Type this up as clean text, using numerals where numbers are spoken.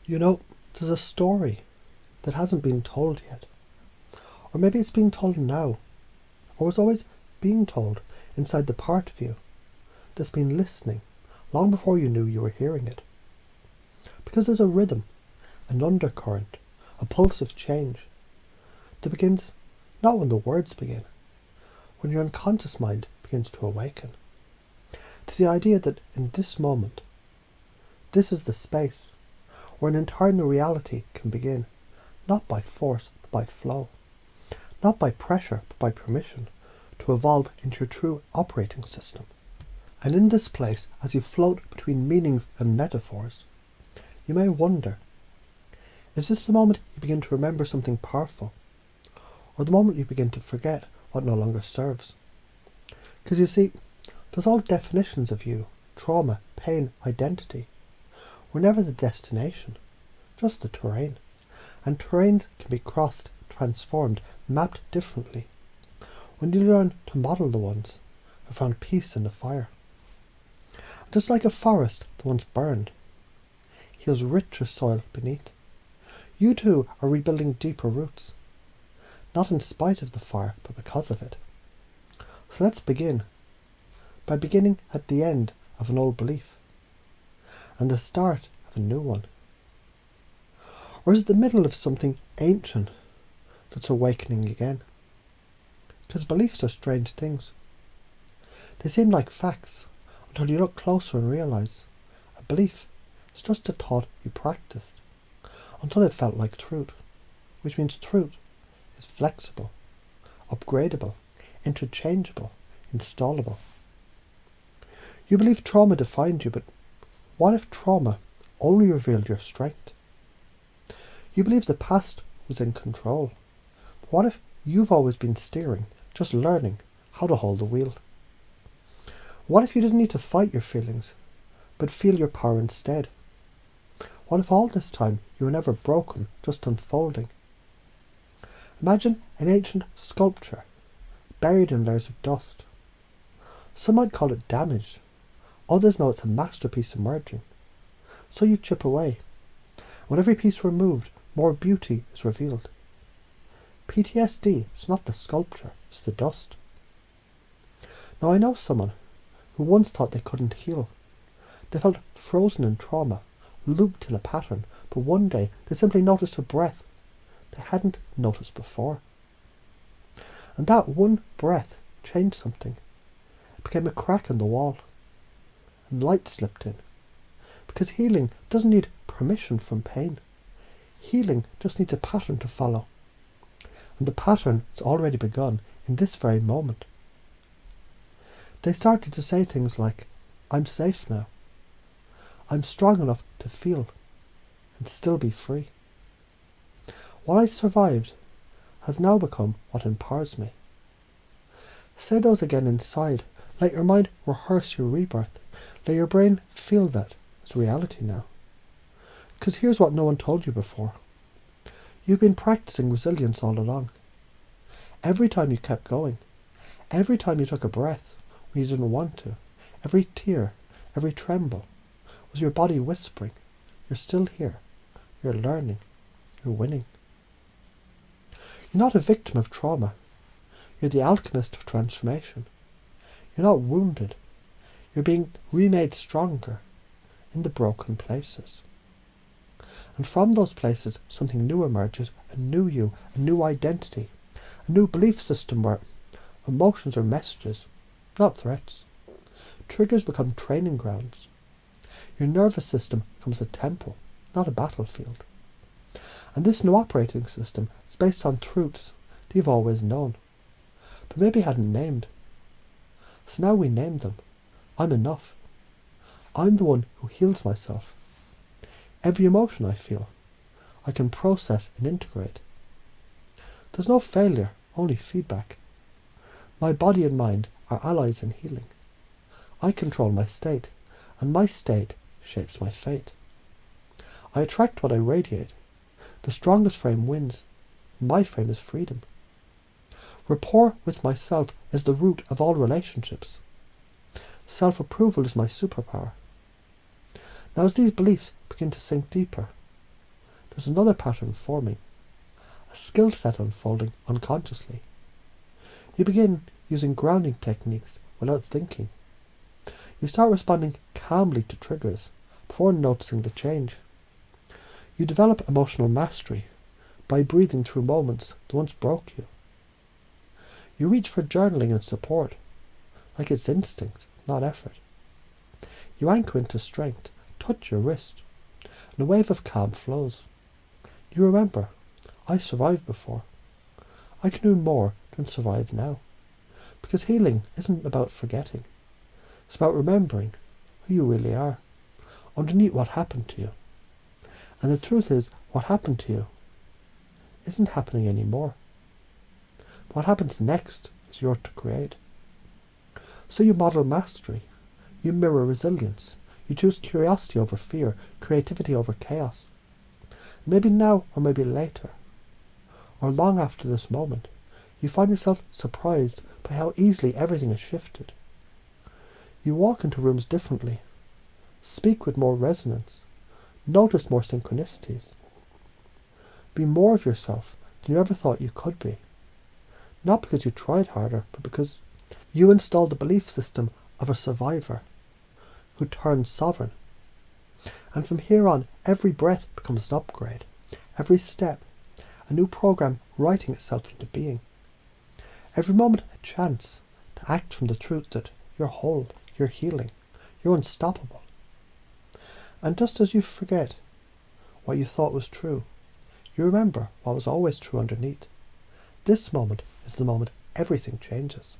You know, there's a story that hasn't been told yet. Or maybe it's being told now. Or was always being told inside the part of you that's been listening long before you knew you were hearing it. Because there's a rhythm, an undercurrent, a pulse of change that begins not when the words begin, when your unconscious mind begins to awaken to the idea that in this moment, this is the space where an entire new reality can begin, not by force, but by flow, not by pressure, but by permission, to evolve into your true operating system. And in this place, as you float between meanings and metaphors, you may wonder, is this the moment you begin to remember something powerful, or the moment you begin to forget what no longer serves? Because you see, those old definitions of you, trauma, pain, identity, were never the destination, just the terrain. And terrains can be crossed, transformed, mapped differently when you learn to model the ones who found peace in the fire. Just like a forest that once burned heals richer soil beneath, you too are rebuilding deeper roots, not in spite of the fire, but because of it. So let's begin by beginning at the end of an old belief and the start of a new one. Or is it the middle of something ancient that's awakening again? Because beliefs are strange things. They seem like facts until you look closer and realise a belief is just a thought you practiced until it felt like truth, which means truth is flexible, upgradable, interchangeable, installable. You believe trauma defined you, but what if trauma only revealed your strength? You believe the past was in control. But what if you've always been steering, just learning how to hold the wheel? What if you didn't need to fight your feelings, but feel your power instead? What if all this time you were never broken, just unfolding? Imagine an ancient sculpture buried in layers of dust. Some might call it damaged. Others know it's a masterpiece emerging. So you chip away. When every piece removed, more beauty is revealed. PTSD is not the sculpture, it's the dust. Now I know someone who once thought they couldn't heal. They felt frozen in trauma, looped in a pattern, but one day they simply noticed a breath they hadn't noticed before. And that one breath changed something. It became a crack in the wall, and light slipped in. Because healing doesn't need permission from pain. Healing just needs a pattern to follow. And the pattern has already begun in this very moment. They started to say things like, I'm safe now. I'm strong enough to feel and still be free. What I survived has now become what empowers me. Say those again inside. Let your mind rehearse your rebirth. Let your brain feel that it's reality now. Because here's what no one told you before. You've been practicing resilience all along. Every time you kept going, every time you took a breath when you didn't want to, every tear, every tremble, was your body whispering, you're still here, you're learning, you're winning. You're not a victim of trauma. You're the alchemist of transformation. You're not wounded. You're being remade stronger in the broken places. And from those places, something new emerges, a new you, a new identity, a new belief system where emotions are messages, not threats. Triggers become training grounds. Your nervous system becomes a temple, not a battlefield. And this new operating system is based on truths that you've always known, but maybe hadn't named. So now we name them. I'm enough. I'm the one who heals myself. Every emotion I feel, I can process and integrate. There's no failure, only feedback. My body and mind are allies in healing. I control my state, and my state shapes my fate. I attract what I radiate. The strongest frame wins. My frame is freedom. Rapport with myself is the root of all relationships. Self-approval is my superpower. Now as these beliefs begin to sink deeper, there's another pattern forming, a skill set unfolding unconsciously. You begin using grounding techniques without thinking. You start responding calmly to triggers before noticing the change. You develop emotional mastery by breathing through moments that once broke you. You reach for journaling and support, like it's instinct, not effort. You anchor into strength, touch your wrist, and a wave of calm flows. You remember, I survived before. I can do more than survive now. Because healing isn't about forgetting. It's about remembering who you really are, underneath what happened to you. And the truth is, what happened to you isn't happening anymore. What happens next is yours to create. So you model mastery. You mirror resilience. You choose curiosity over fear, creativity over chaos. Maybe now or maybe later, or long after this moment, you find yourself surprised by how easily everything has shifted. You walk into rooms differently, speak with more resonance, notice more synchronicities. Be more of yourself than you ever thought you could be. Not because you tried harder, but because you installed the belief system of a survivor who turned sovereign. And from here on, every breath becomes an upgrade. Every step, a new program writing itself into being. Every moment a chance to act from the truth that you're whole, you're healing, you're unstoppable. And just as you forget what you thought was true, you remember what was always true underneath. This moment is the moment everything changes.